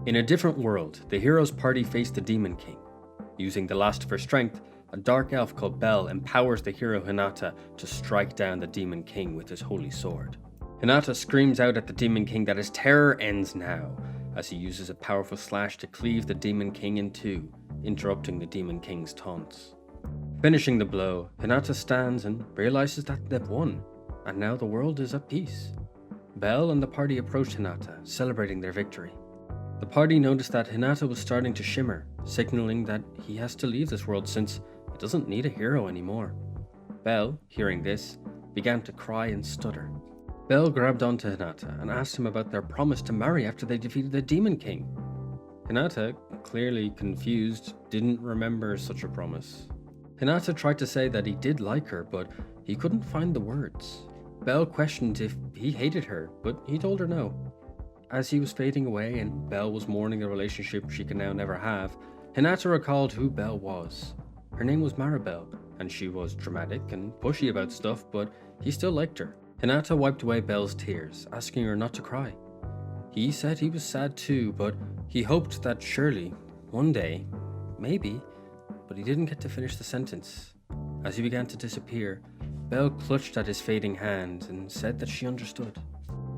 In a different world, the hero's party faced the Demon King. Using the last of her strength, a dark elf called Belle empowers the hero Hinata to strike down the Demon King with his holy sword. Hinata screams out at the Demon King that his terror ends now, as he uses a powerful slash to cleave the Demon King in two, interrupting the Demon King's taunts. Finishing the blow, Hinata stands and realizes that they've won, and now the world is at peace. Belle and the party approach Hinata, celebrating their victory. The party noticed that Hinata was starting to shimmer, signaling that he has to leave this world since it doesn't need a hero anymore. Belle, hearing this, began to cry and stutter. Belle grabbed onto Hinata and asked him about their promise to marry after they defeated the Demon King. Hinata, clearly confused, didn't remember such a promise. Hinata tried to say that he did like her, but he couldn't find the words. Belle questioned if he hated her, but he told her no. As he was fading away and Belle was mourning the relationship she could now never have, Hinata recalled who Belle was. Her name was Maribelle, and she was dramatic and pushy about stuff, but he still liked her. Hinata wiped away Belle's tears, asking her not to cry. He said he was sad too, but he hoped that surely, one day, maybe, but he didn't get to finish the sentence. As he began to disappear, Belle clutched at his fading hand and said that she understood.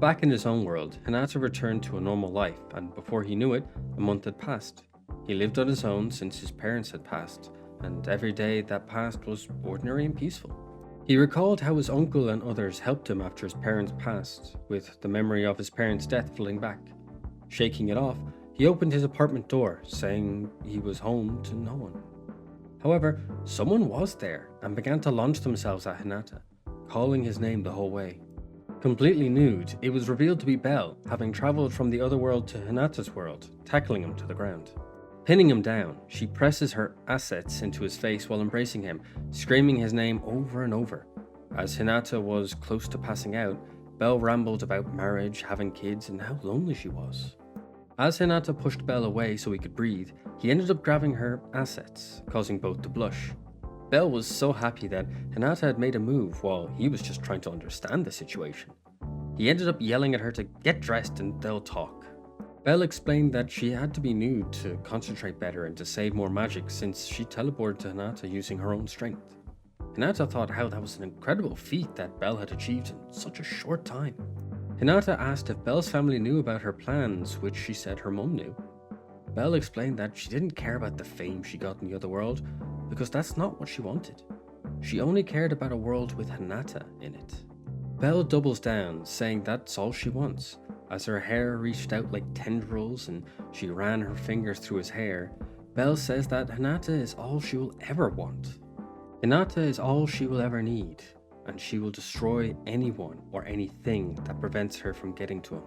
Back in his own world, Hinata returned to a normal life, and before he knew it, a month had passed. He lived on his own since his parents had passed, and every day that passed was ordinary and peaceful. He recalled how his uncle and others helped him after his parents passed, with the memory of his parents' death flooding back. Shaking it off, he opened his apartment door, saying he was home to no one. However, someone was there and began to launch themselves at Hinata, calling his name the whole way. Completely nude, it was revealed to be Belle, having travelled from the other world to Hinata's world, tackling him to the ground. Pinning him down, she presses her assets into his face while embracing him, screaming his name over and over. As Hinata was close to passing out, Belle rambled about marriage, having kids, and how lonely she was. As Hinata pushed Belle away so he could breathe, he ended up grabbing her assets, causing both to blush. Belle was so happy that Hinata had made a move while he was just trying to understand the situation. He ended up yelling at her to get dressed and they'll talk. Belle explained that she had to be nude to concentrate better and to save more magic since she teleported to Hinata using her own strength. Hinata thought how that was an incredible feat that Belle had achieved in such a short time. Hinata asked if Belle's family knew about her plans, which she said her mum knew. Belle explained that she didn't care about the fame she got in the other world, because that's not what she wanted. She only cared about a world with Hinata in it. Belle doubles down, saying that's all she wants. As her hair reached out like tendrils and she ran her fingers through his hair, Belle says that Hinata is all she will ever want. Hinata is all she will ever need, and she will destroy anyone or anything that prevents her from getting to him.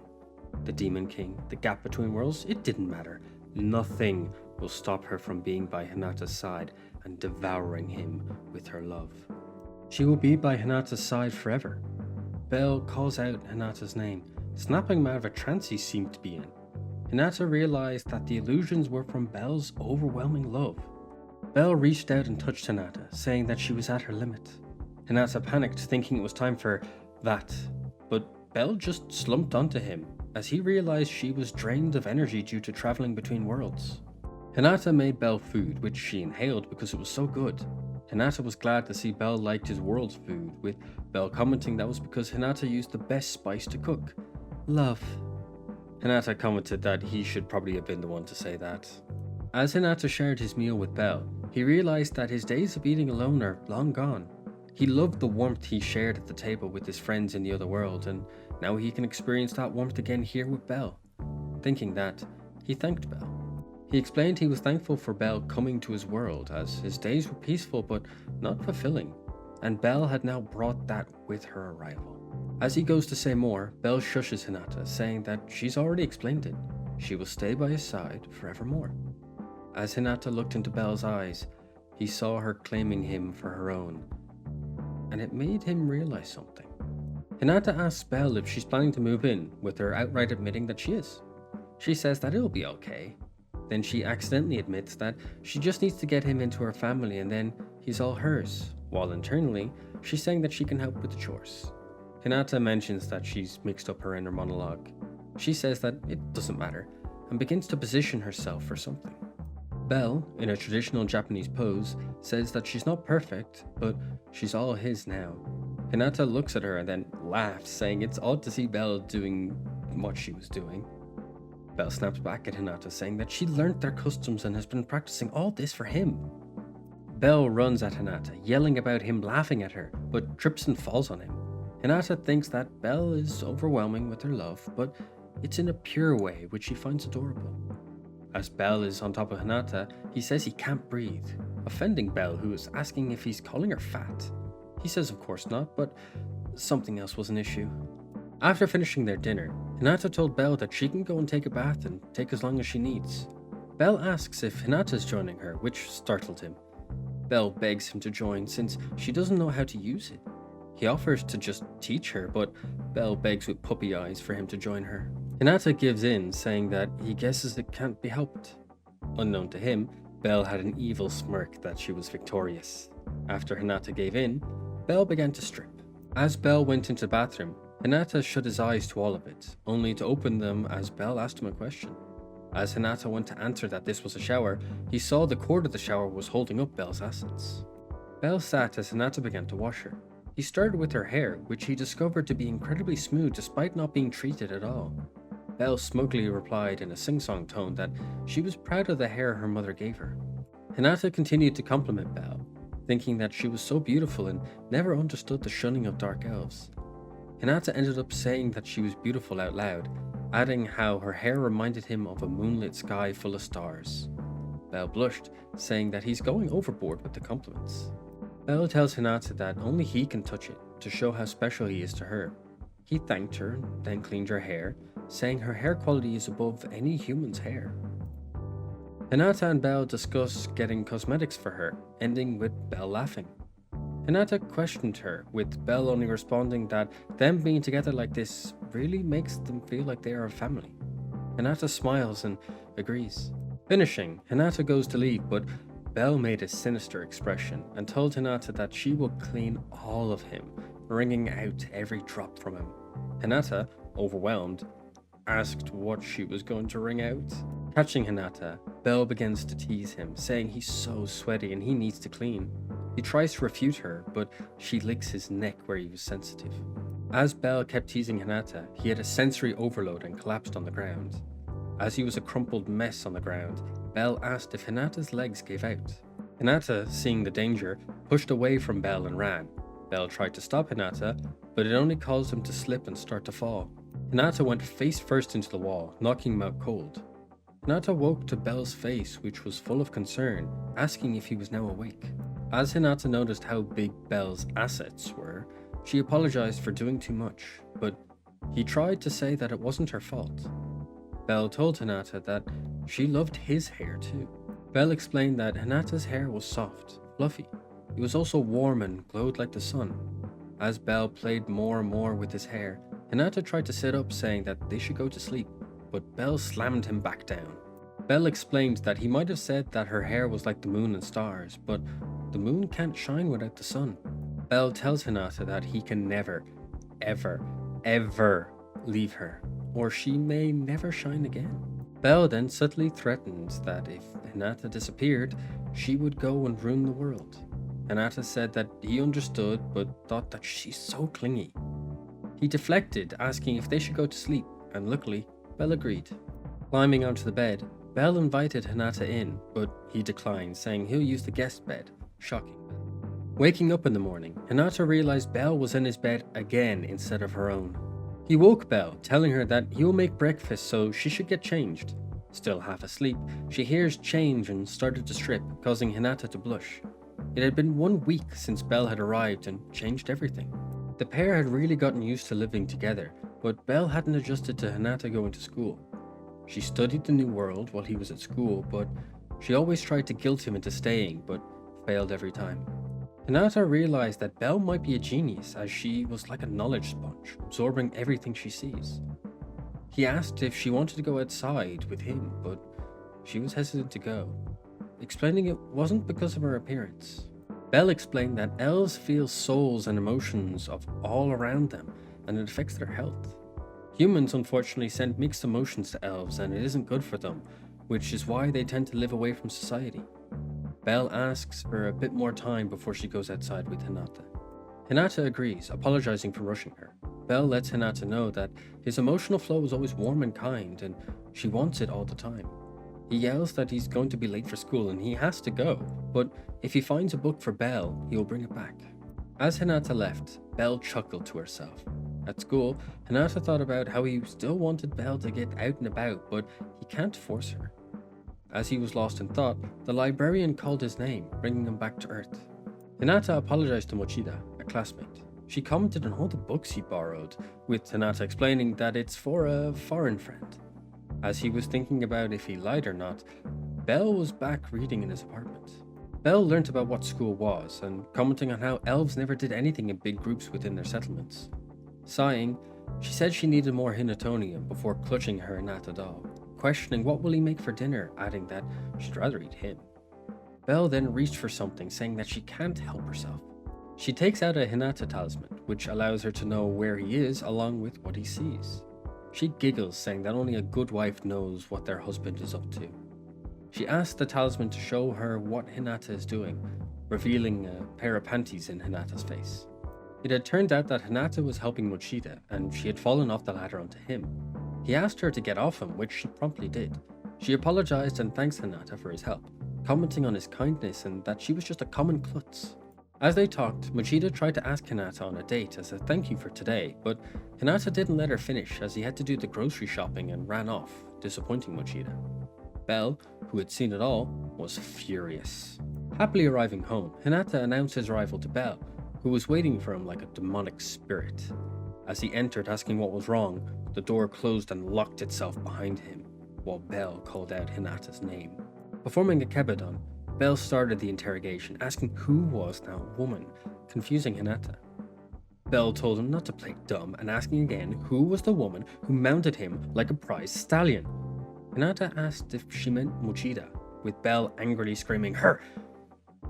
The Demon King, the gap between worlds, it didn't matter. Nothing will stop her from being by Hinata's side and devouring him with her love. She will be by Hinata's side forever. Belle calls out Hinata's name, snapping him out of a trance he seemed to be in. Hinata realized that the illusions were from Belle's overwhelming love. Belle reached out and touched Hinata, saying that she was at her limit. Hinata panicked, thinking it was time for that, but Belle just slumped onto him as he realized she was drained of energy due to traveling between worlds. Hinata made Belle food, which she inhaled because it was so good. Hinata was glad to see Belle liked his world's food, with Belle commenting that was because Hinata used the best spice to cook. Love. Hinata commented that he should probably have been the one to say that. As Hinata shared his meal with Belle, he realized that his days of eating alone are long gone. He loved the warmth he shared at the table with his friends in the other world, and now he can experience that warmth again here with Belle. Thinking that, he thanked Belle. He explained he was thankful for Belle coming to his world, as his days were peaceful but not fulfilling, and Belle had now brought that with her arrival. As he goes to say more, Belle shushes Hinata, saying that she's already explained it. She will stay by his side forevermore. As Hinata looked into Belle's eyes, he saw her claiming him for her own, and it made him realize something. Hinata asks Belle if she's planning to move in, with her outright admitting that she is. She says that it'll be okay. Then she accidentally admits that she just needs to get him into her family and then he's all hers, while internally, she's saying that she can help with the chores. Hinata mentions that she's mixed up her inner monologue. She says that it doesn't matter, and begins to position herself for something. Belle, in a traditional Japanese pose, says that she's not perfect, but she's all his now. Hinata looks at her and then laughs, saying it's odd to see Belle doing what she was doing. Belle snaps back at Hinata, saying that she learnt their customs and has been practicing all this for him. Belle runs at Hinata, yelling about him laughing at her, but trips and falls on him. Hinata thinks that Belle is overwhelming with her love, but it's in a pure way, which she finds adorable. As Belle is on top of Hinata, he says he can't breathe, offending Belle, who is asking if he's calling her fat. He says of course not, but something else was an issue. After finishing their dinner, Hinata told Belle that she can go and take a bath and take as long as she needs. Belle asks if Hinata's joining her, which startled him. Belle begs him to join since she doesn't know how to use it. He offers to just teach her, but Belle begs with puppy eyes for him to join her. Hinata gives in, saying that he guesses it can't be helped. Unknown to him, Belle had an evil smirk that she was victorious. After Hinata gave in, Belle began to strip. As Belle went into the bathroom, Hinata shut his eyes to all of it, only to open them as Belle asked him a question. As Hinata went to answer that this was a shower, he saw the cord of the shower was holding up Belle's assets. Belle sat as Hinata began to wash her. He started with her hair, which he discovered to be incredibly smooth despite not being treated at all. Belle smugly replied in a sing-song tone that she was proud of the hair her mother gave her. Hinata continued to compliment Belle, thinking that she was so beautiful and never understood the shunning of dark elves. Hinata ended up saying that she was beautiful out loud, adding how her hair reminded him of a moonlit sky full of stars. Belle blushed, saying that he's going overboard with the compliments. Belle tells Hinata that only he can touch it, to show how special he is to her. He thanked her, then cleaned her hair, saying her hair quality is above any human's hair. Hinata and Belle discuss getting cosmetics for her, ending with Belle laughing. Hinata questioned her, with Belle only responding that them being together like this really makes them feel like they are a family. Hinata smiles and agrees. Finishing, Hinata goes to leave, but Belle made a sinister expression and told Hinata that she will clean all of him, wringing out every drop from him. Hinata, overwhelmed, asked what she was going to wring out. Catching Hinata, Belle begins to tease him, saying he's so sweaty and he needs to clean. He tries to refute her, but she licks his neck where he was sensitive. As Belle kept teasing Hinata, he had a sensory overload and collapsed on the ground. As he was a crumpled mess on the ground, Belle asked if Hinata's legs gave out. Hinata, seeing the danger, pushed away from Belle and ran. Belle tried to stop Hinata, but it only caused him to slip and start to fall. Hinata went face first into the wall, knocking him out cold. Hinata woke to Belle's face, which was full of concern, asking if he was now awake. As Hinata noticed how big Belle's assets were, she apologized for doing too much, but he tried to say that it wasn't her fault. Belle told Hinata that she loved his hair too. Belle explained that Hinata's hair was soft, fluffy. It was also warm and glowed like the sun. As Belle played more and more with his hair, Hinata tried to sit up, saying that they should go to sleep, but Belle slammed him back down. Belle explained that he might have said that her hair was like the moon and stars, but the moon can't shine without the sun. Belle tells Hinata that he can never, ever, ever leave her, or she may never shine again. Belle then subtly threatens that if Hinata disappeared, she would go and ruin the world. Hinata said that he understood, but thought that she's so clingy. He deflected, asking if they should go to sleep, and luckily, Belle agreed. Climbing onto the bed, Belle invited Hinata in, but he declined, saying he'll use the guest bed, shocking Belle. Waking up in the morning, Hinata realized Belle was in his bed again instead of her own. He woke Belle, telling her that he will make breakfast so she should get changed. Still half asleep, she hears change and started to strip, causing Hinata to blush. It had been 1 week since Belle had arrived and changed everything. The pair had really gotten used to living together, but Belle hadn't adjusted to Hinata going to school. She studied the new world while he was at school, but she always tried to guilt him into staying, but failed every time. Hinata realized that Belle might be a genius, as she was like a knowledge sponge, absorbing everything she sees. He asked if she wanted to go outside with him, but she was hesitant to go, explaining it wasn't because of her appearance. Belle explained that elves feel souls and emotions of all around them, and it affects their health. Humans unfortunately send mixed emotions to elves and it isn't good for them, which is why they tend to live away from society. Belle asks for a bit more time before she goes outside with Hinata. Hinata agrees, apologizing for rushing her. Belle lets Hinata know that his emotional flow is always warm and kind and she wants it all the time. He yells that he's going to be late for school and he has to go, but if he finds a book for Belle, he will bring it back. As Hinata left, Belle chuckled to herself. At school, Hinata thought about how he still wanted Belle to get out and about, but he can't force her. As he was lost in thought, the librarian called his name, bringing him back to Earth. Hinata apologized to Mochida, a classmate. She commented on all the books he borrowed, with Hinata explaining that it's for a foreign friend. As he was thinking about if he lied or not, Belle was back reading in his apartment. Belle learnt about what school was, and commenting on how elves never did anything in big groups within their settlements. Sighing, she said she needed more Hinatonium before clutching her Hinata doll, questioning what will he make for dinner, adding that she'd rather eat him. Belle then reached for something, saying that she can't help herself. She takes out a Hinata talisman, which allows her to know where he is along with what he sees. She giggles, saying that only a good wife knows what their husband is up to. She asks the talisman to show her what Hinata is doing, revealing a pair of panties in Hinata's face. It had turned out that Hinata was helping Mochida, and she had fallen off the ladder onto him. He asked her to get off him, which she promptly did. She apologized and thanks Hinata for his help, commenting on his kindness and that she was just a common klutz. As they talked, Mochida tried to ask Hinata on a date as a thank you for today, but Hinata didn't let her finish as he had to do the grocery shopping and ran off, disappointing Mochida. Belle, who had seen it all, was furious. Happily arriving home, Hinata announced his arrival to Belle, who was waiting for him like a demonic spirit. As he entered asking what was wrong, the door closed and locked itself behind him, while Belle called out Hinata's name. Performing a kebedon, Belle started the interrogation, asking who was that woman, confusing Hinata. Belle told him not to play dumb and asking again who was the woman who mounted him like a prize stallion. Hinata asked if she meant Mochida, with Belle angrily screaming, "Her!"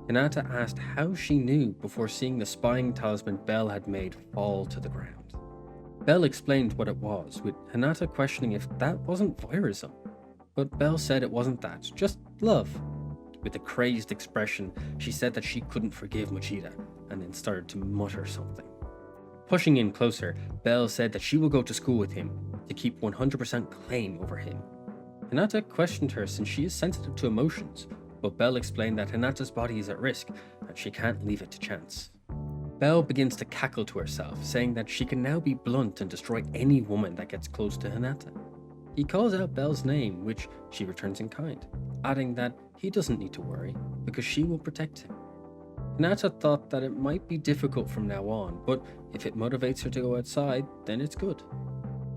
Hinata asked how she knew before seeing the spying talisman Belle had made fall to the ground. Belle explained what it was, with Hinata questioning if that wasn't voyeurism. But Belle said it wasn't that, just love. With a crazed expression, she said that she couldn't forgive Mochida, and then started to mutter something. Pushing in closer, Belle said that she will go to school with him, to keep 100% claim over him. Hinata questioned her since she is sensitive to emotions, but Belle explained that Hinata's body is at risk, and she can't leave it to chance. Belle begins to cackle to herself, saying that she can now be blunt and destroy any woman that gets close to Hinata. He calls out Belle's name, which she returns in kind, adding that he doesn't need to worry, because she will protect him. Hinata thought that it might be difficult from now on, but if it motivates her to go outside, then it's good.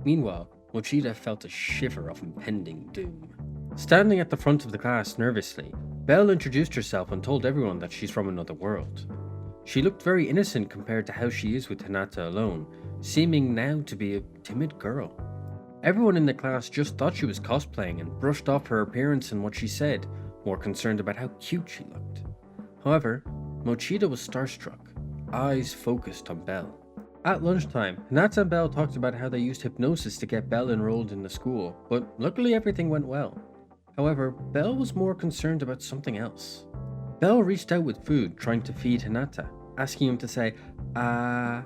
Meanwhile, Mochida felt a shiver of impending doom. Standing at the front of the class nervously, Belle introduced herself and told everyone that she's from another world. She looked very innocent compared to how she is with Hinata alone, seeming now to be a timid girl. Everyone in the class just thought she was cosplaying and brushed off her appearance and what she said, more concerned about how cute she looked. However, Mochida was starstruck, eyes focused on Belle. At lunchtime, Hinata and Belle talked about how they used hypnosis to get Belle enrolled in the school, but luckily everything went well. However, Belle was more concerned about something else. Belle reached out with food, trying to feed Hinata, asking him to say, Hinata,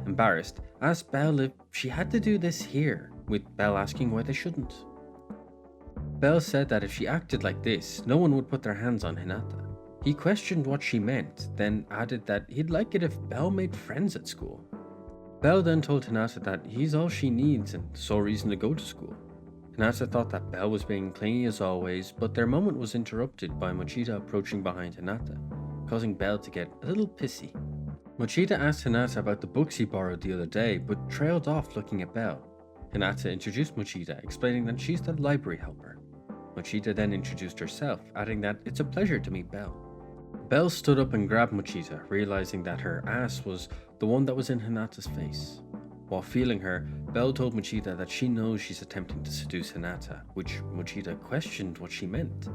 embarrassed, asked Belle if she had to do this here, with Belle asking why they shouldn't. Belle said that if she acted like this, no one would put their hands on Hinata. He questioned what she meant, then added that he'd like it if Belle made friends at school. Belle then told Hinata that he's all she needs and sole reason to go to school. Hinata thought that Belle was being clingy as always, but their moment was interrupted by Mochida approaching behind Hinata, causing Belle to get a little pissy. Mochida asked Hinata about the books he borrowed the other day, but trailed off looking at Belle. Hinata introduced Mochida, explaining that she's the library helper. Mochida then introduced herself, adding that it's a pleasure to meet Belle. Belle stood up and grabbed Mochida, realizing that her ass was the one that was in Hinata's face. While feeling her, Belle told Mochida that she knows she's attempting to seduce Hinata, which Mochida questioned what she meant.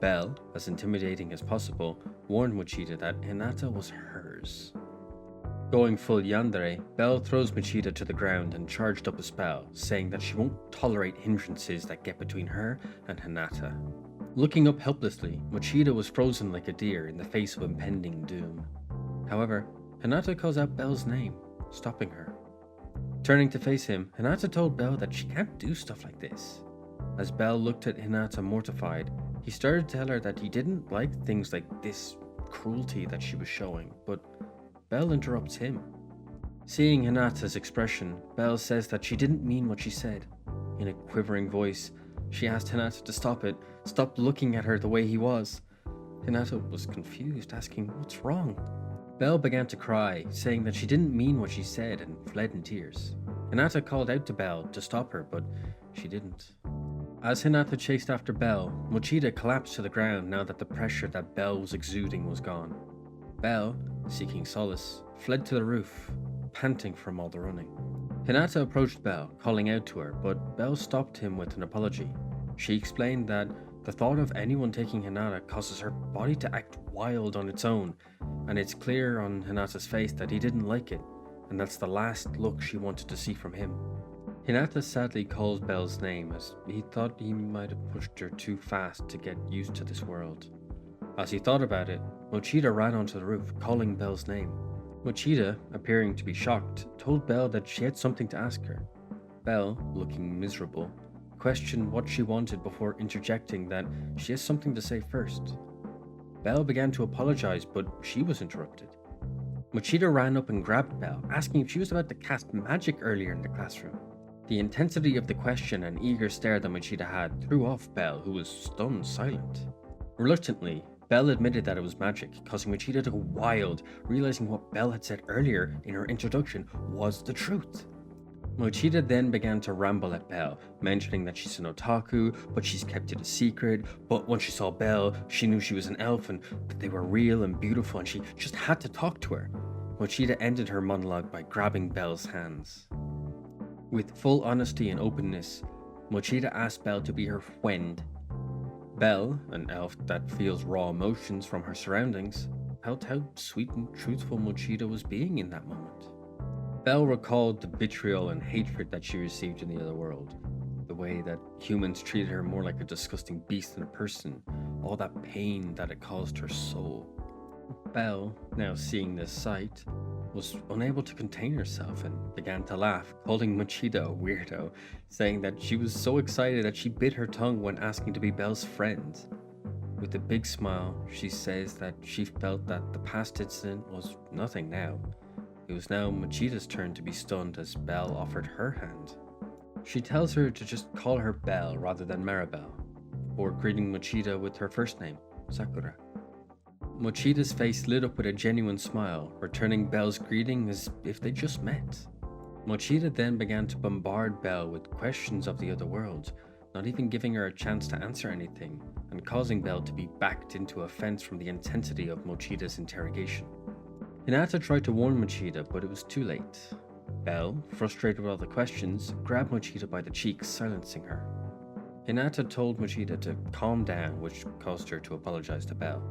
Belle, as intimidating as possible, warned Mochida that Hinata was hers. Going full Yandere, Belle throws Mochida to the ground and charged up a spell, saying that she won't tolerate hindrances that get between her and Hinata. Looking up helplessly, Mochida was frozen like a deer in the face of impending doom. However, Hinata calls out Belle's name, stopping her. Turning to face him, Hinata told Belle that she can't do stuff like this. As Belle looked at Hinata mortified, he started to tell her that he didn't like things like this cruelty that she was showing, but Belle interrupts him. Seeing Hinata's expression, Belle says that she didn't mean what she said. In a quivering voice, she asked Hinata to stop looking at her the way he was. Hinata was confused, asking what's wrong. Belle began to cry, saying that she didn't mean what she said and fled in tears. Hinata called out to Belle to stop her, but she didn't. As Hinata chased after Belle, Mochida collapsed to the ground now that the pressure that Belle was exuding was gone. Belle, seeking solace, fled to the roof, panting from all the running. Hinata approached Belle, calling out to her, but Belle stopped him with an apology. She explained that the thought of anyone taking Hinata causes her body to act wild on its own, and it's clear on Hinata's face that he didn't like it, and that's the last look she wanted to see from him. Hinata sadly calls Belle's name as he thought he might have pushed her too fast to get used to this world. As he thought about it, Mochida ran onto the roof, calling Belle's name. Mochida, appearing to be shocked, told Belle that she had something to ask her. Belle, looking miserable, questioned what she wanted before interjecting that she has something to say first. Belle began to apologize, but she was interrupted. Mochida ran up and grabbed Belle, asking if she was about to cast magic earlier in the classroom. The intensity of the question and eager stare that Mochida had threw off Belle, who was stunned silent. Reluctantly, Belle admitted that it was magic, causing Mochida to go wild, realizing what Belle had said earlier in her introduction was the truth. Mochida then began to ramble at Belle, mentioning that she's an otaku, but she's kept it a secret, but when she saw Belle, she knew she was an elf and that they were real and beautiful and she just had to talk to her. Mochida ended her monologue by grabbing Belle's hands. With full honesty and openness, Mochida asked Belle to be her friend. Belle, an elf that feels raw emotions from her surroundings, felt how sweet and truthful Mochida was being in that moment. Belle recalled the vitriol and hatred that she received in the other world, the way that humans treated her more like a disgusting beast than a person, all that pain that it caused her soul. Belle, now seeing this sight, was unable to contain herself and began to laugh, calling Mochida a weirdo, saying that she was so excited that she bit her tongue when asking to be Belle's friend. With a big smile, she says that she felt that the past incident was nothing now. It was now Mochida's turn to be stunned as Belle offered her hand. She tells her to just call her Belle rather than Maribelle, before greeting Mochida with her first name, Sakura. Mochida's face lit up with a genuine smile, returning Belle's greeting as if they just met. Mochida then began to bombard Belle with questions of the other world, not even giving her a chance to answer anything, and causing Belle to be backed into a fence from the intensity of Mochida's interrogation. Hinata tried to warn Mochida, but it was too late. Belle, frustrated with all the questions, grabbed Mochida by the cheek, silencing her. Hinata told Mochida to calm down, which caused her to apologize to Belle.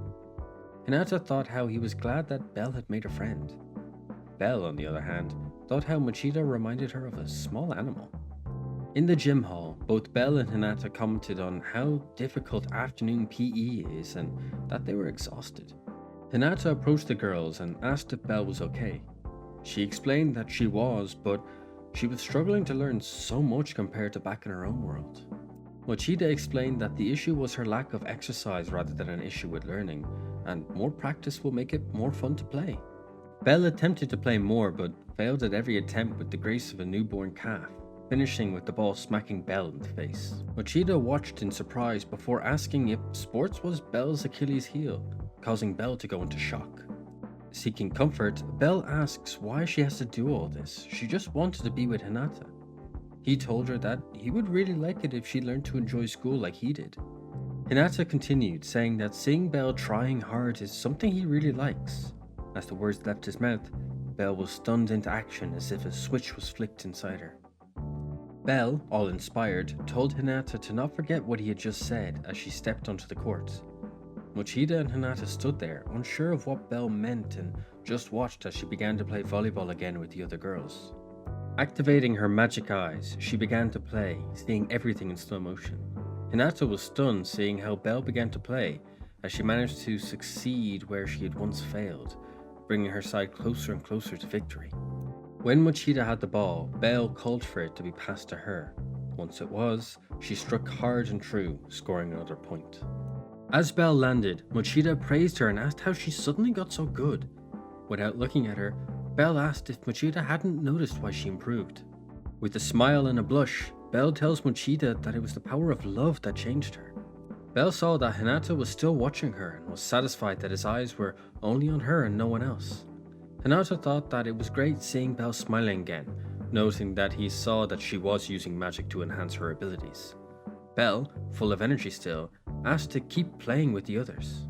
Hinata thought how he was glad that Belle had made a friend. Belle, on the other hand, thought how Mochida reminded her of a small animal. In the gym hall, both Belle and Hinata commented on how difficult afternoon PE is and that they were exhausted. Hinata approached the girls and asked if Belle was okay. She explained that she was, but she was struggling to learn so much compared to back in her own world. Mochida explained that the issue was her lack of exercise rather than an issue with learning, and more practice will make it more fun to play. Belle attempted to play more but failed at every attempt with the grace of a newborn calf, finishing with the ball smacking Belle in the face. Mochida watched in surprise before asking if sports was Belle's Achilles heel, causing Belle to go into shock. Seeking comfort, Belle asks why she has to do all this. She just wanted to be with Hinata. He told her that he would really like it if she learned to enjoy school like he did. Hinata continued, saying that seeing Belle trying hard is something he really likes. As the words left his mouth, Belle was stunned into action as if a switch was flicked inside her. Belle, all inspired, told Hinata to not forget what he had just said as she stepped onto the court. Mochida and Hinata stood there, unsure of what Belle meant and just watched as she began to play volleyball again with the other girls. Activating her magic eyes, she began to play, seeing everything in slow motion. Hinata was stunned seeing how Belle began to play, as she managed to succeed where she had once failed, bringing her side closer and closer to victory. When Mochida had the ball, Belle called for it to be passed to her. Once it was, she struck hard and true, scoring another point. As Belle landed, Mochida praised her and asked how she suddenly got so good. Without looking at her, Belle asked if Mochida hadn't noticed why she improved. With a smile and a blush, Belle tells Mochida that it was the power of love that changed her. Belle saw that Hinata was still watching her and was satisfied that his eyes were only on her and no one else. Hinata thought that it was great seeing Belle smiling again, noting that he saw that she was using magic to enhance her abilities. Belle, full of energy still, asked to keep playing with the others.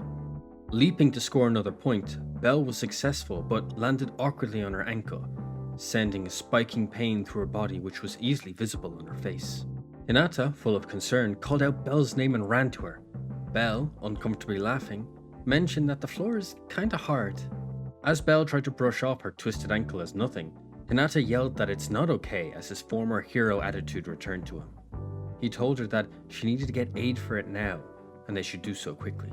Leaping to score another point, Belle was successful but landed awkwardly on her ankle, sending a spiking pain through her body which was easily visible on her face. Hinata, full of concern, called out Belle's name and ran to her. Belle, uncomfortably laughing, mentioned that the floor is kinda hard. As Belle tried to brush off her twisted ankle as nothing, Hinata yelled that it's not okay as his former hero attitude returned to him. He told her that she needed to get aid for it now, and they should do so quickly.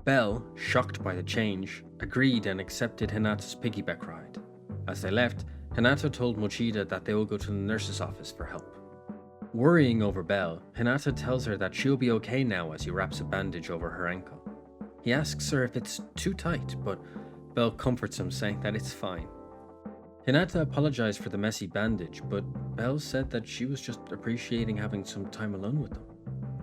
Belle, shocked by the change, agreed and accepted Hinata's piggyback ride. As they left, Hinata told Mochida that they will go to the nurse's office for help. Worrying over Belle, Hinata tells her that she'll be okay now as he wraps a bandage over her ankle. He asks her if it's too tight, but Belle comforts him, saying that it's fine. Hinata apologized for the messy bandage, but Belle said that she was just appreciating having some time alone with them.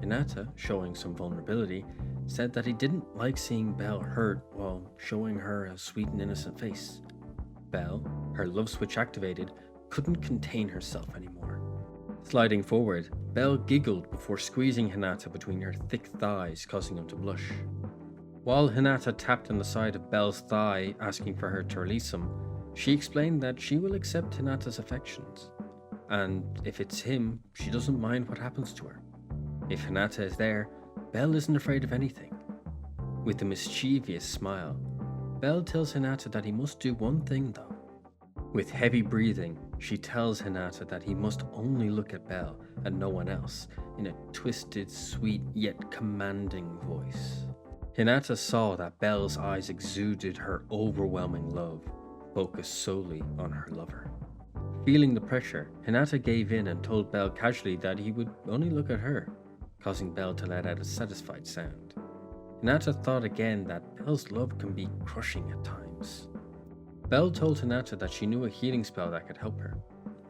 Hinata, showing some vulnerability, said that he didn't like seeing Belle hurt while showing her a sweet and innocent face. Belle, her love switch activated, couldn't contain herself anymore. Sliding forward, Belle giggled before squeezing Hinata between her thick thighs, causing him to blush. While Hinata tapped on the side of Belle's thigh, asking for her to release him, she explained that she will accept Hinata's affections, and if it's him, she doesn't mind what happens to her. If Hinata is there, Belle isn't afraid of anything. With a mischievous smile, Belle tells Hinata that he must do one thing though. With heavy breathing, she tells Hinata that he must only look at Belle and no one else, in a twisted, sweet, yet commanding voice. Hinata saw that Belle's eyes exuded her overwhelming love, focused solely on her lover. Feeling the pressure, Hinata gave in and told Belle casually that he would only look at her, causing Belle to let out a satisfied sound. Hinata thought again that Belle's love can be crushing at times. Belle told Hinata that she knew a healing spell that could help her.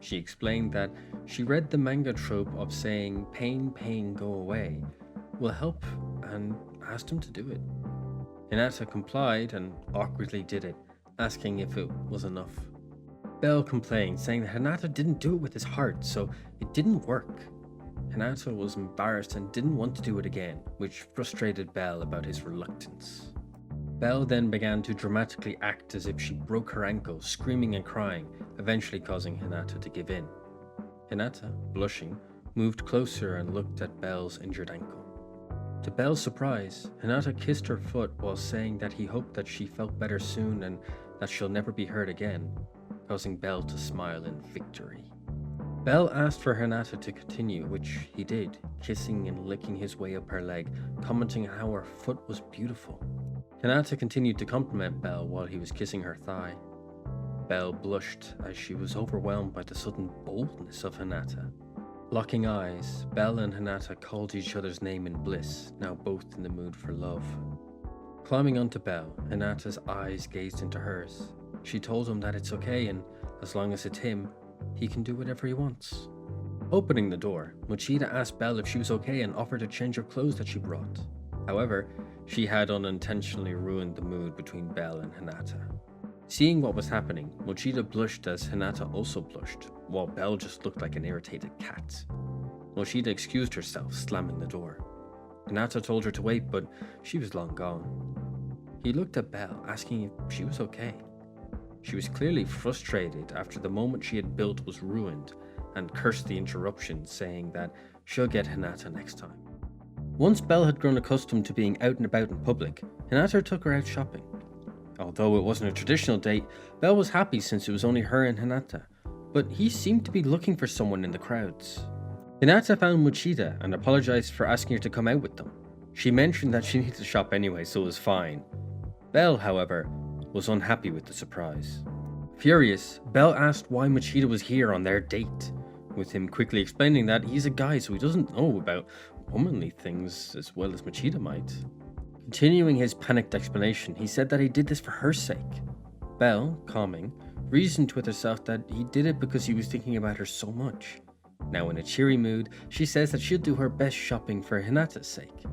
She explained that she read the manga trope of saying pain, pain, go away will help and asked him to do it. Hinata complied and awkwardly did it, asking if it was enough. Belle complained, saying that Hinata didn't do it with his heart, so it didn't work. Hinata was embarrassed and didn't want to do it again, which frustrated Belle about his reluctance. Belle then began to dramatically act as if she broke her ankle, screaming and crying, eventually causing Hinata to give in. Hinata, blushing, moved closer and looked at Belle's injured ankle. To Belle's surprise, Hinata kissed her foot while saying that he hoped that she felt better soon and that she'll never be hurt again, causing Belle to smile in victory. Belle asked for Hinata to continue, which he did, kissing and licking his way up her leg, commenting how her foot was beautiful. Hinata continued to compliment Belle while he was kissing her thigh. Belle blushed as she was overwhelmed by the sudden boldness of Hinata. Locking eyes, Belle and Hinata called each other's name in bliss, now both in the mood for love. Climbing onto Belle, Hinata's eyes gazed into hers. She told him that it's okay and, as long as it's him, he can do whatever he wants. Opening the door, Mochida asked Belle if she was okay and offered to change her clothes that she brought. However, she had unintentionally ruined the mood between Belle and Hinata. Seeing what was happening, Mochida blushed as Hinata also blushed, while Belle just looked like an irritated cat. Mochida excused herself, slamming the door. Hinata told her to wait, but she was long gone. He looked at Belle, asking if she was okay. She was clearly frustrated after the moment she had built was ruined, and cursed the interruption, saying that she'll get Hinata next time. Once Belle had grown accustomed to being out and about in public, Hinata took her out shopping. Although it wasn't a traditional date, Belle was happy since it was only her and Hinata, but he seemed to be looking for someone in the crowds. Hinata found Mochida and apologized for asking her to come out with them. She mentioned that she needed to shop anyway, so it was fine. Belle, however, was unhappy with the surprise. Furious, Belle asked why Mochida was here on their date, with him quickly explaining that he's a guy so he doesn't know about womanly things as well as Mochida might. Continuing his panicked explanation, he said that he did this for her sake. Belle, calming, reasoned with herself that he did it because he was thinking about her so much. Now in a cheery mood, she says that she'll do her best shopping for Hinata's sake.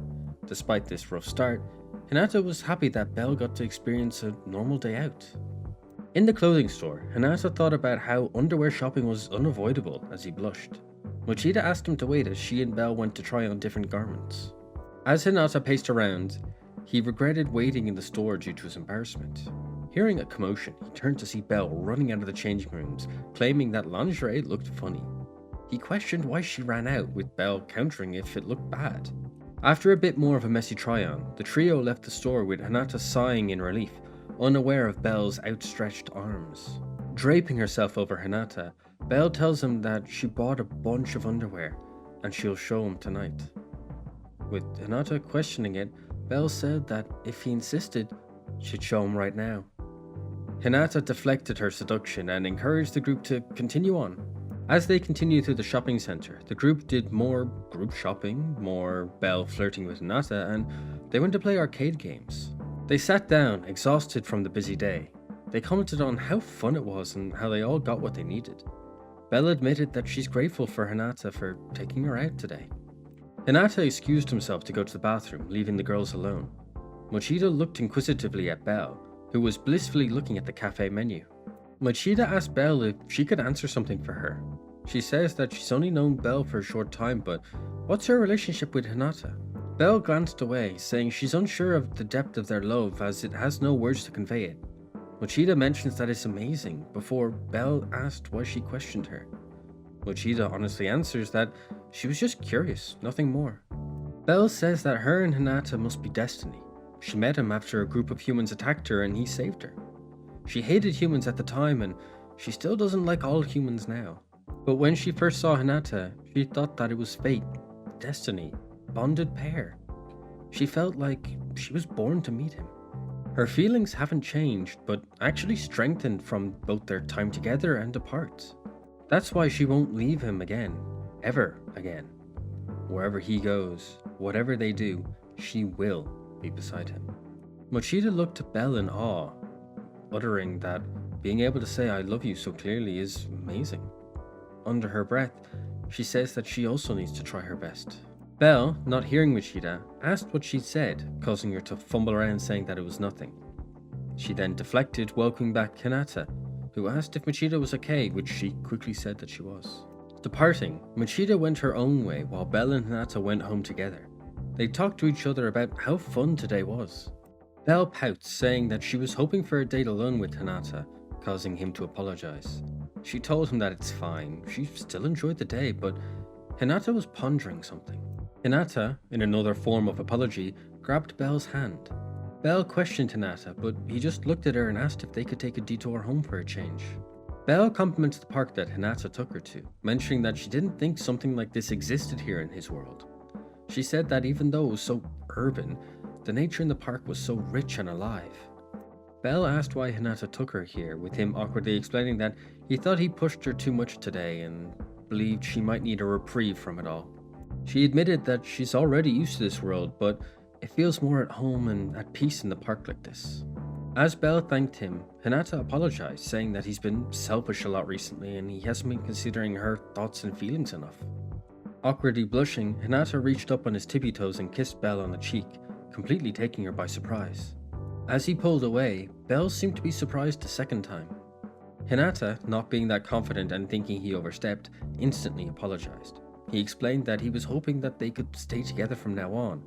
Despite this rough start, Hinata was happy that Belle got to experience a normal day out. In the clothing store, Hinata thought about how underwear shopping was unavoidable as he blushed. Mochida asked him to wait as she and Belle went to try on different garments. As Hinata paced around, he regretted waiting in the store due to his embarrassment. Hearing a commotion, he turned to see Belle running out of the changing rooms, claiming that lingerie looked funny. He questioned why she ran out, with Belle countering if it looked bad. After a bit more of a messy try-on, the trio left the store with Hinata sighing in relief, unaware of Belle's outstretched arms. Draping herself over Hinata, Belle tells him that she bought a bunch of underwear, and she'll show him tonight. With Hinata questioning it, Belle said that if he insisted, she'd show him right now. Hinata deflected her seduction and encouraged the group to continue on. As they continued through the shopping center, the group did more group shopping, more Belle flirting with Hinata, and they went to play arcade games. They sat down, exhausted from the busy day. They commented on how fun it was and how they all got what they needed. Belle admitted that she's grateful for Hinata for taking her out today. Hinata excused himself to go to the bathroom, leaving the girls alone. Mochida looked inquisitively at Belle, who was blissfully looking at the cafe menu. Mochida asked Belle if she could answer something for her. She says that she's only known Belle for a short time, but what's her relationship with Hinata? Belle glanced away, saying she's unsure of the depth of their love as it has no words to convey it. Mochida mentions that it's amazing, before Belle asked why she questioned her. Mochida honestly answers that she was just curious, nothing more. Belle says that her and Hinata must be destiny. She met him after a group of humans attacked her and he saved her. She hated humans at the time and she still doesn't like all humans now. But when she first saw Hinata, she thought that it was fate, destiny, bonded pair. She felt like she was born to meet him. Her feelings haven't changed, but actually strengthened from both their time together and apart. That's why she won't leave him again, ever again. Wherever he goes, whatever they do, she will be beside him. Mochida looked at Belle in awe, uttering that being able to say I love you so clearly is amazing. Under her breath, she says that she also needs to try her best. Belle, not hearing Mochida, asked what she'd said, causing her to fumble around saying that it was nothing. She then deflected, welcoming back Hinata, who asked if Mochida was okay, which she quickly said that she was. Departing, Mochida went her own way while Belle and Hinata went home together. They talked to each other about how fun today was. Belle pouts, saying that she was hoping for a date alone with Hinata, causing him to apologize. She told him that it's fine, she still enjoyed the day, but Hinata was pondering something. Hinata, in another form of apology, grabbed Belle's hand. Belle questioned Hinata, but he just looked at her and asked if they could take a detour home for a change. Belle compliments the park that Hinata took her to, mentioning that she didn't think something like this existed here in his world. She said that even though it was so urban, the nature in the park was so rich and alive. Belle asked why Hinata took her here, with him awkwardly explaining that he thought he pushed her too much today and believed she might need a reprieve from it all. She admitted that she's already used to this world, but it feels more at home and at peace in the park like this. As Belle thanked him, Hinata apologized, saying that he's been selfish a lot recently and he hasn't been considering her thoughts and feelings enough. Awkwardly blushing, Hinata reached up on his tippy toes and kissed Belle on the cheek, completely taking her by surprise. As he pulled away, Belle seemed to be surprised a second time. Hinata, not being that confident and thinking he overstepped, instantly apologized. He explained that he was hoping that they could stay together from now on,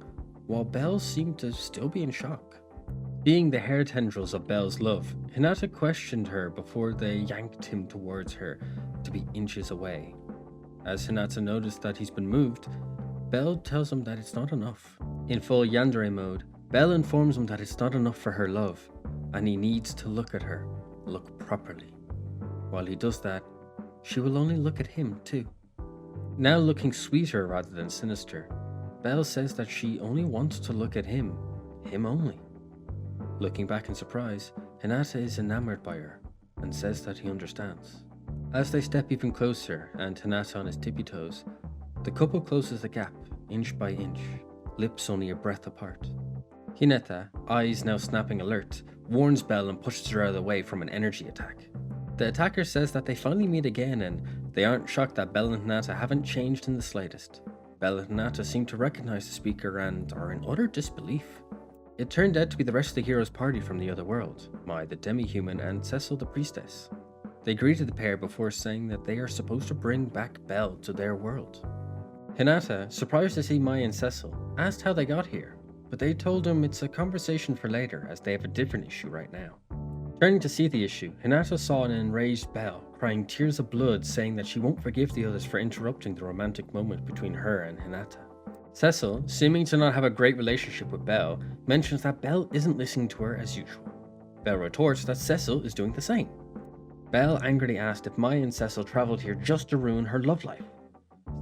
while Belle seemed to still be in shock. Being the hair tendrils of Belle's love, Hinata questioned her before they yanked him towards her to be inches away. As Hinata noticed that he's been moved, Belle tells him that it's not enough. In full Yandere mode, Belle informs him that it's not enough for her love, and he needs to look at her, look properly. While he does that, she will only look at him too. Now looking sweeter rather than sinister, Belle says that she only wants to look at him only. Looking back in surprise, Hinata is enamored by her and says that he understands. As they step even closer and Hinata on his tippy toes, the couple closes the gap inch by inch, lips only a breath apart. Hinata, eyes now snapping alert, warns Belle and pushes her out of the way from an energy attack. The attacker says that they finally meet again and they aren't shocked that Belle and Hinata haven't changed in the slightest. Belle and Hinata seem to recognize the speaker and are in utter disbelief. It turned out to be the rest of the heroes' party from the other world, Mai the Demi-human and Cecil the priestess. They greeted the pair before saying that they are supposed to bring back Belle to their world. Hinata, surprised to see Mai and Cecil, asked how they got here, but they told him it's a conversation for later as they have a different issue right now. Turning to see the issue, Hinata saw an enraged Belle, crying tears of blood saying that she won't forgive the others for interrupting the romantic moment between her and Hinata. Cecil, seeming to not have a great relationship with Belle, mentions that Belle isn't listening to her as usual. Belle retorts that Cecil is doing the same. Belle angrily asked if Mai and Cecil travelled here just to ruin her love life.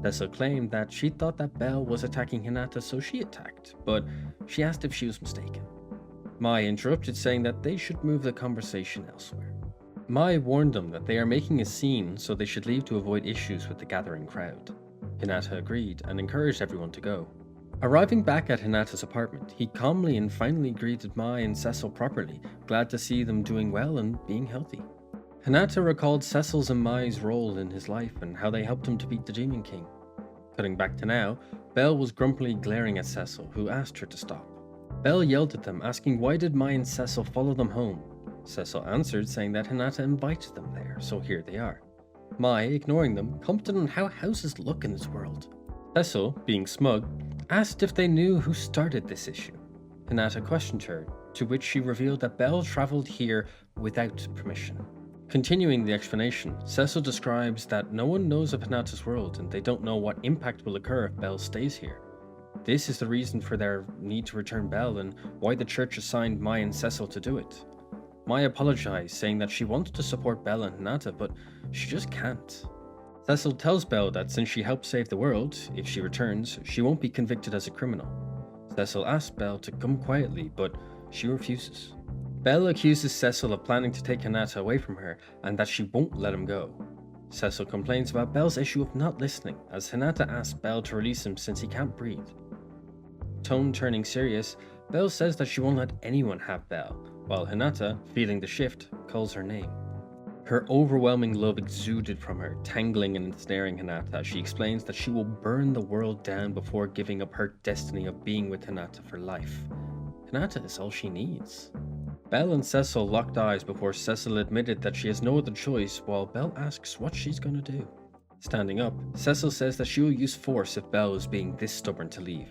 Cecil claimed that she thought that Belle was attacking Hinata, so she attacked, but she asked if she was mistaken. Mai interrupted, saying that they should move the conversation elsewhere. Mai warned them that they are making a scene, so they should leave to avoid issues with the gathering crowd. Hinata agreed and encouraged everyone to go. Arriving back at Hinata's apartment, he calmly and finally greeted Mai and Cecil properly, glad to see them doing well and being healthy. Hinata recalled Cecil's and Mai's role in his life and how they helped him to beat the Demon King. Cutting back to now, Belle was grumpily glaring at Cecil, who asked her to stop. Belle yelled at them, asking why did Mai and Cecil follow them home. Cecil answered, saying that Hinata invited them there, so here they are. Mai, ignoring them, commented on how houses look in this world. Cecil, being smug, asked if they knew who started this issue. Hinata questioned her, to which she revealed that Belle travelled here without permission. Continuing the explanation, Cecil describes that no one knows of Hinata's world and they don't know what impact will occur if Belle stays here. This is the reason for their need to return Belle and why the church assigned Mai and Cecil to do it. Mai apologized, saying that she wanted to support Belle and Hinata, but she just can't. Cecil tells Belle that since she helped save the world, if she returns, she won't be convicted as a criminal. Cecil asks Belle to come quietly, but she refuses. Belle accuses Cecil of planning to take Hinata away from her and that she won't let him go. Cecil complains about Belle's issue of not listening, as Hinata asks Belle to release him since he can't breathe. Tone turning serious, Belle says that she won't let anyone have Belle, while Hinata, feeling the shift, calls her name. Her overwhelming love exuded from her, tangling and ensnaring Hinata as she explains that she will burn the world down before giving up her destiny of being with Hinata for life. Hinata is all she needs. Belle and Cecil locked eyes before Cecil admitted that she has no other choice, while Belle asks what she's gonna do. Standing up, Cecil says that she will use force if Belle is being this stubborn to leave.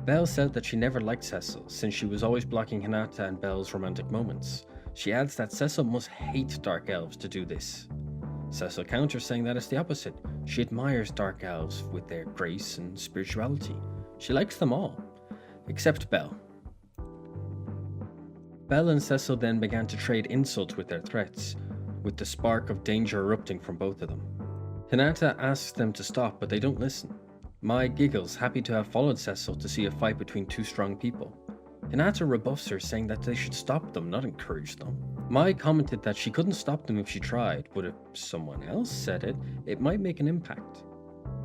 Belle said that she never liked Cecil, since she was always blocking Hinata and Belle's romantic moments. She adds that Cecil must hate dark elves to do this. Cecil counters, saying that it's the opposite. She admires dark elves with their grace and spirituality. She likes them all, except Belle. Belle and Cecil then began to trade insults with their threats, with the spark of danger erupting from both of them. Hinata asks them to stop, but they don't listen. Mai giggles, happy to have followed Cecil to see a fight between two strong people. Hinata rebuffs her, saying that they should stop them, not encourage them. Mai commented that she couldn't stop them if she tried, but if someone else said it, it might make an impact.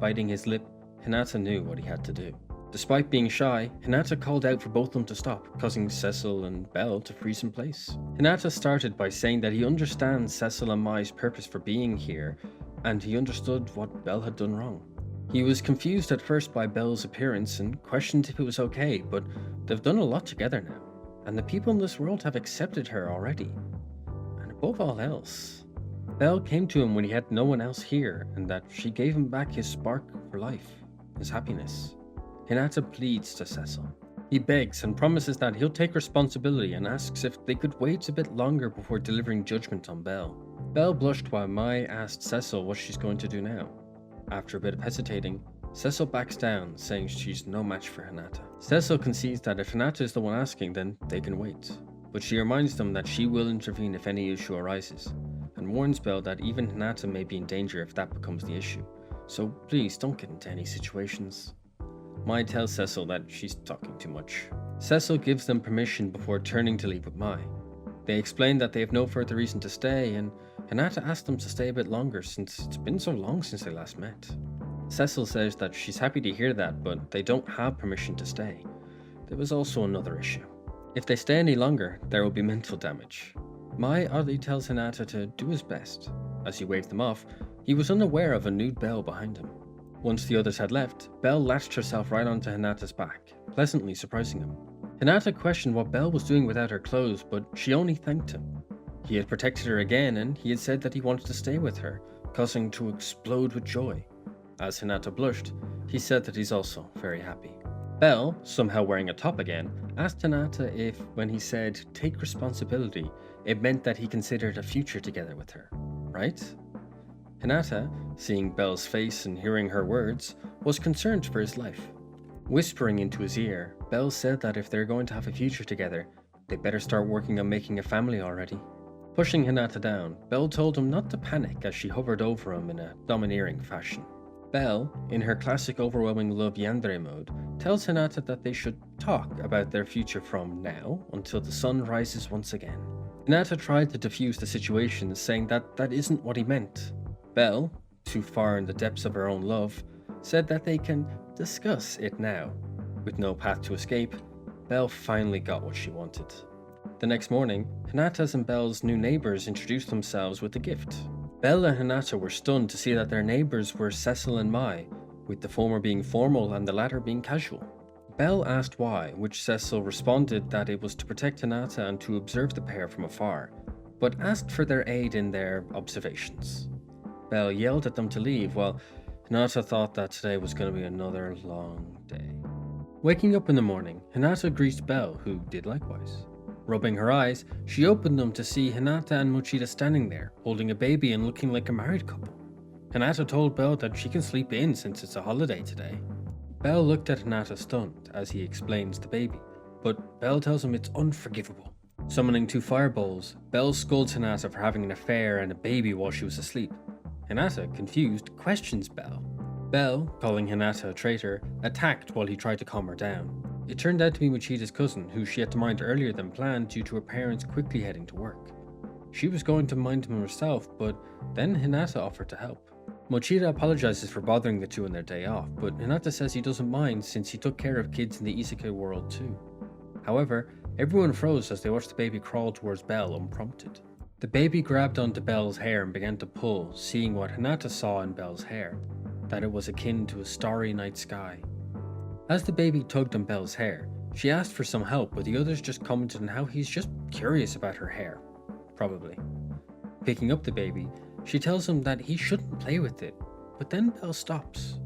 Biting his lip, Hinata knew what he had to do. Despite being shy, Hinata called out for both of them to stop, causing Cecil and Belle to freeze in place. Hinata started by saying that he understands Cecil and Mai's purpose for being here, and he understood what Belle had done wrong. He was confused at first by Belle's appearance and questioned if it was okay, but they've done a lot together now, and the people in this world have accepted her already. And above all else, Belle came to him when he had no one else here, and that she gave him back his spark for life, his happiness. Hinata pleads to Cecil. He begs and promises that he'll take responsibility and asks if they could wait a bit longer before delivering judgment on Belle. Belle blushed while Mai asked Cecil what she's going to do now. After a bit of hesitating, Cecil backs down, saying she's no match for Hinata. Cecil concedes that if Hinata is the one asking, then they can wait. but she reminds them that she will intervene if any issue arises, and warns Belle that even Hinata may be in danger if that becomes the issue, so please don't get into any situations. Mai tells Cecil that she's talking too much. Cecil gives them permission before turning to leave with Mai. They explain that they have no further reason to stay, and Hinata asks them to stay a bit longer since it's been so long since they last met. Cecil says that she's happy to hear that, but they don't have permission to stay. There was also another issue. If they stay any longer, there will be mental damage. Mai oddly tells Hinata to do his best. As he waved them off, he was unaware of a nude Belle behind him. Once the others had left, Belle latched herself right onto Hinata's back, pleasantly surprising him. Hinata questioned what Belle was doing without her clothes, but she only thanked him. He had protected her again, and he had said that he wanted to stay with her, causing her to explode with joy. As Hinata blushed, he said that he's also very happy. Belle, somehow wearing a top again, asked Hinata if, when he said, "take responsibility," it meant that he considered a future together with her, right? Hinata, seeing Belle's face and hearing her words, was concerned for his life. Whispering into his ear, Belle said that if they're going to have a future together, they better start working on making a family already. Pushing Hinata down, Belle told him not to panic as she hovered over him in a domineering fashion. Belle, in her classic overwhelming love Yandere mode, tells Hinata that they should talk about their future from now until the sun rises once again. Hinata tried to defuse the situation, saying that that isn't what he meant. Belle, too far in the depths of her own love, said that they can discuss it now. With no path to escape, Belle finally got what she wanted. The next morning, Hinata's and Belle's new neighbors introduced themselves with a gift. Belle and Hinata were stunned to see that their neighbors were Cecil and Mai, with the former being formal and the latter being casual. Belle asked why, which Cecil responded that it was to protect Hinata and to observe the pair from afar, but asked for their aid in their observations. Belle yelled at them to leave, while Hinata thought that today was going to be another long day. Waking up in the morning, Hinata greeted Belle, who did likewise. Rubbing her eyes, she opened them to see Hinata and Mochida standing there, holding a baby and looking like a married couple. Hinata told Belle that she can sleep in since it's a holiday today. Belle looked at Hinata stunned as he explains the baby, but Belle tells him it's unforgivable. Summoning 2 fireballs, Belle scolds Hinata for having an affair and a baby while she was asleep. Hinata, confused, questions Belle. Belle, calling Hinata a traitor, attacked while he tried to calm her down. It turned out to be Mochida's cousin, who she had to mind earlier than planned due to her parents quickly heading to work. She was going to mind him herself, but then Hinata offered to help. Mochida apologizes for bothering the two on their day off, but Hinata says he doesn't mind since he took care of kids in the Isekai world too. However, everyone froze as they watched the baby crawl towards Belle unprompted. The baby grabbed onto Belle's hair and began to pull, seeing what Hinata saw in Belle's hair, that it was akin to a starry night sky. As the baby tugged on Belle's hair, she asked for some help, but the others just commented on how he's just curious about her hair. Probably. Picking up the baby, she tells him that he shouldn't play with it, but then Belle stops.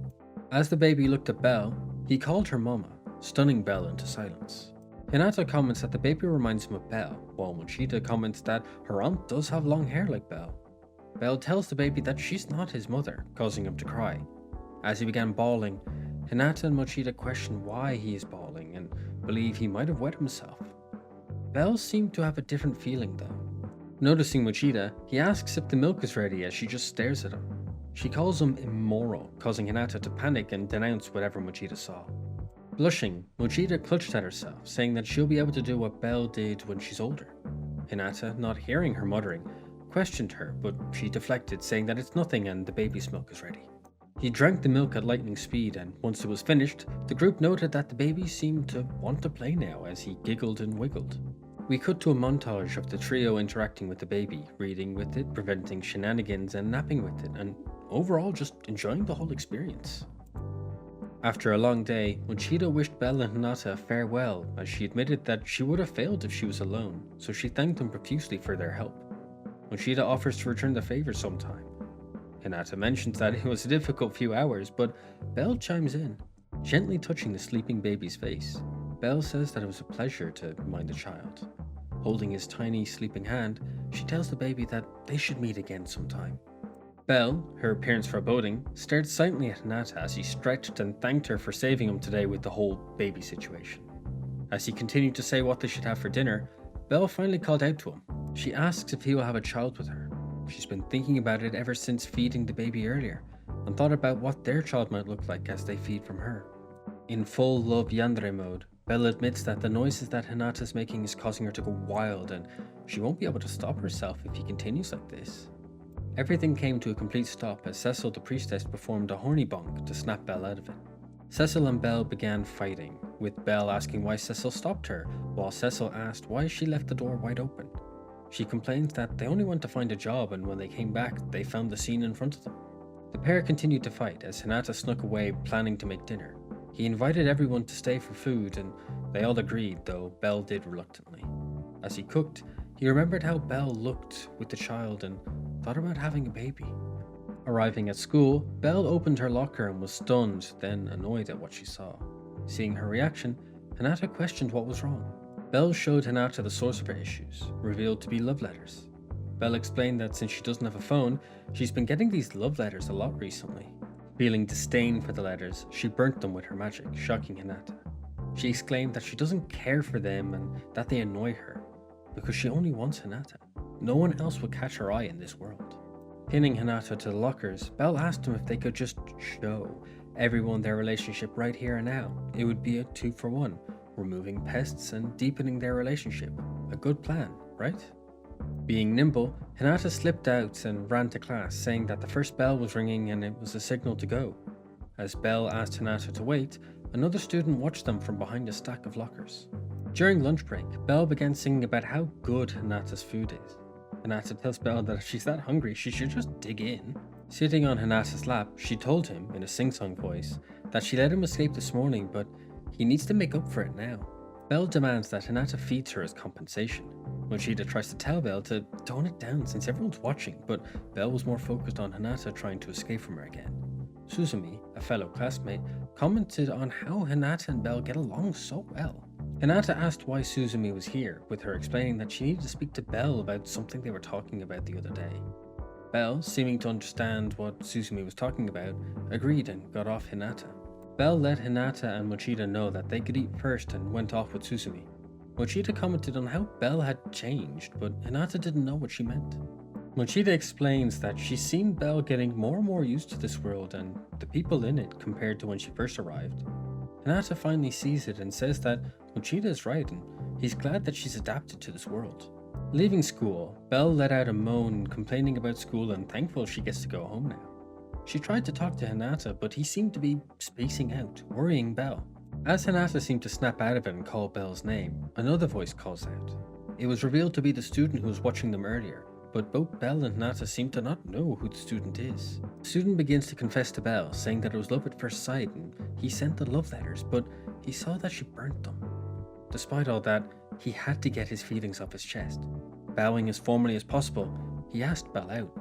As the baby looked at Belle, he called her Mama, stunning Belle into silence. Hinata comments that the baby reminds him of Belle, while Mochida comments that her aunt does have long hair like Belle. Belle tells the baby that she's not his mother, causing him to cry. As he began bawling, Hinata and Mochida question why he is bawling and believe he might have wet himself. Belle seemed to have a different feeling though. Noticing Mochida, he asks if the milk is ready as she just stares at him. She calls him immoral, causing Hinata to panic and denounce whatever Mochida saw. Blushing, Mochida clutched at herself, saying that she'll be able to do what Belle did when she's older. Hinata, not hearing her muttering, questioned her, but she deflected, saying that it's nothing and the baby's milk is ready. He drank the milk at lightning speed, and once it was finished, the group noted that the baby seemed to want to play now as he giggled and wiggled. We cut to a montage of the trio interacting with the baby, reading with it, preventing shenanigans and napping with it, and overall just enjoying the whole experience. After a long day, Mochida wished Belle and Hinata farewell as she admitted that she would have failed if she was alone, so she thanked them profusely for their help. Mochida offers to return the favor sometime. Hinata mentions that it was a difficult few hours, but Belle chimes in, gently touching the sleeping baby's face. Belle says that it was a pleasure to mind the child. Holding his tiny sleeping hand, she tells the baby that they should meet again sometime. Belle, her appearance foreboding, stared silently at Hinata as he stretched and thanked her for saving him today with the whole baby situation. As he continued to say what they should have for dinner, Belle finally called out to him. She asks if he will have a child with her. She's been thinking about it ever since feeding the baby earlier, and thought about what their child might look like as they feed from her. In full love Yandere mode, Belle admits that the noises that Hinata's making is causing her to go wild, and she won't be able to stop herself if he continues like this. Everything came to a complete stop as Cecil the priestess performed a horny bonk to snap Belle out of it. Cecil and Belle began fighting, with Belle asking why Cecil stopped her, while Cecil asked why she left the door wide open. She complains that they only went to find a job, and when they came back, they found the scene in front of them. The pair continued to fight as Hinata snuck away planning to make dinner. He invited everyone to stay for food, and they all agreed, though Belle did reluctantly. As he cooked, he remembered how Belle looked with the child and thought about having a baby. Arriving at school, Belle opened her locker and was stunned, then annoyed at what she saw. Seeing her reaction, Hinata questioned what was wrong. Belle showed Hinata the source of her issues, revealed to be love letters. Belle explained that since she doesn't have a phone, she's been getting these love letters a lot recently. Feeling disdain for the letters, she burnt them with her magic, shocking Hinata. She exclaimed that she doesn't care for them and that they annoy her, because she only wants Hinata. No one else will catch her eye in this world. Pinning Hinata to the lockers, Belle asked him if they could just show everyone their relationship right here and now. It would be a 2-for-1, removing pests and deepening their relationship. A good plan, right? Being nimble, Hinata slipped out and ran to class, saying that the first bell was ringing and it was a signal to go. As Belle asked Hinata to wait, another student watched them from behind a stack of lockers. During lunch break, Belle began singing about how good Hinata's food is. Hinata tells Belle that if she's that hungry, she should just dig in. Sitting on Hinata's lap, she told him, in a sing-song voice, that she let him escape this morning, but he needs to make up for it now. Belle demands that Hinata feeds her as compensation. Mochida tries to tell Belle to tone it down since everyone's watching, but Belle was more focused on Hinata trying to escape from her again. Suzumi, a fellow classmate, commented on how Hinata and Belle get along so well. Hinata asked why Suzumi was here, with her explaining that she needed to speak to Belle about something they were talking about the other day. Belle, seeming to understand what Suzumi was talking about, agreed and got off Hinata. Belle let Hinata and Mochida know that they could eat first and went off with Suzumi. Mochida commented on how Belle had changed, but Hinata didn't know what she meant. Mochida explains that she's seen Belle getting more and more used to this world and the people in it compared to when she first arrived. Hinata finally sees it and says that Mochida is right and he's glad that she's adapted to this world. Leaving school, Belle let out a moan complaining about school and thankful she gets to go home now. She tried to talk to Hinata, but he seemed to be spacing out, worrying Belle. As Hinata seemed to snap out of it and call Belle's name, another voice calls out. It was revealed to be the student who was watching them earlier, but both Belle and Hinata seem to not know who the student is. The student begins to confess to Belle, saying that it was love at first sight and he sent the love letters, but he saw that she burnt them. Despite all that, he had to get his feelings off his chest. Bowing as formally as possible, he asked Belle out.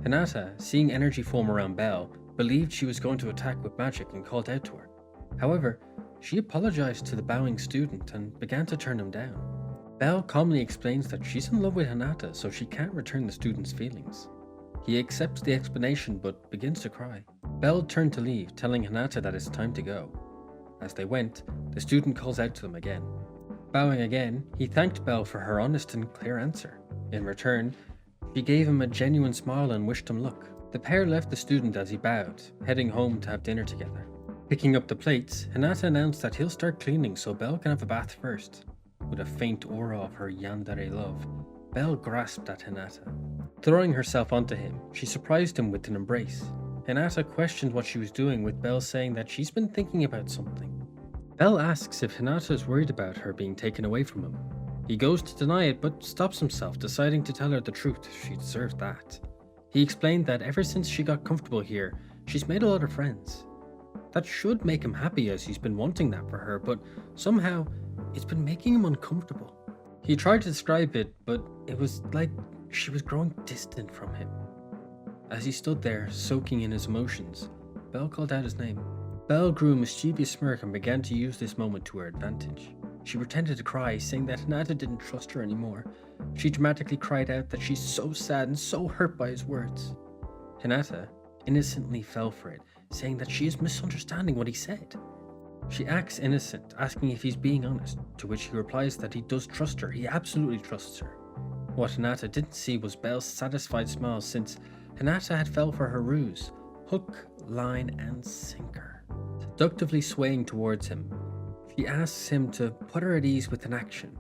Hinata, seeing energy form around Belle, believed she was going to attack with magic and called out to her. However, she apologized to the bowing student and began to turn him down. Belle calmly explains that she's in love with Hinata, so she can't return the student's feelings. He accepts the explanation but begins to cry. Belle turned to leave, telling Hinata that it's time to go. As they went, the student calls out to them again. Bowing again, he thanked Belle for her honest and clear answer. In return, she gave him a genuine smile and wished him luck. The pair left the student as he bowed, heading home to have dinner together. Picking up the plates, Hinata announced that he'll start cleaning so Belle can have a bath first. With a faint aura of her Yandere love, Belle grasped at Hinata. Throwing herself onto him, she surprised him with an embrace. Hinata questioned what she was doing, with Belle saying that she's been thinking about something. Belle asks if Hinata is worried about her being taken away from him. He goes to deny it but stops himself, deciding to tell her the truth. She deserved that. He explained that ever since she got comfortable here, she's made a lot of friends. That should make him happy as he's been wanting that for her, but somehow it's been making him uncomfortable. He tried to describe it, but it was like she was growing distant from him. As he stood there, soaking in his emotions, Belle called out his name. Belle grew a mischievous smirk and began to use this moment to her advantage. She pretended to cry, saying that Hinata didn't trust her anymore. She dramatically cried out that she's so sad and so hurt by his words. Hinata innocently fell for it, saying that she is misunderstanding what he said. She acts innocent, asking if he's being honest, to which he replies that he does trust her. He absolutely trusts her. What Hinata didn't see was Belle's satisfied smile, since Hinata had fell for her ruse. Hook, line, and sinker. Seductively swaying towards him, she asks him to put her at ease with an action,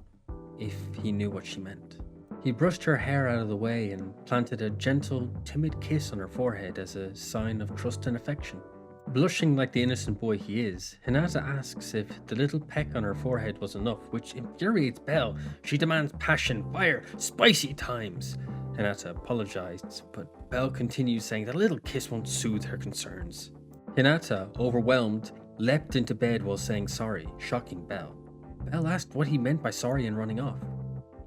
if he knew what she meant. He brushed her hair out of the way and planted a gentle, timid kiss on her forehead as a sign of trust and affection. Blushing like the innocent boy he is, Hinata asks if the little peck on her forehead was enough, which infuriates Belle. She demands passion, fire, spicy times. Hinata apologizes, but Belle continues, saying that a little kiss won't soothe her concerns. Hinata, overwhelmed, leapt into bed while saying sorry, shocking Belle. Belle asked what he meant by sorry and running off.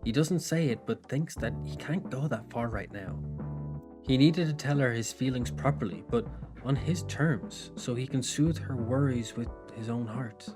He doesn't say it, but thinks that he can't go that far right now. He needed to tell her his feelings properly, but on his terms, so he can soothe her worries with his own heart.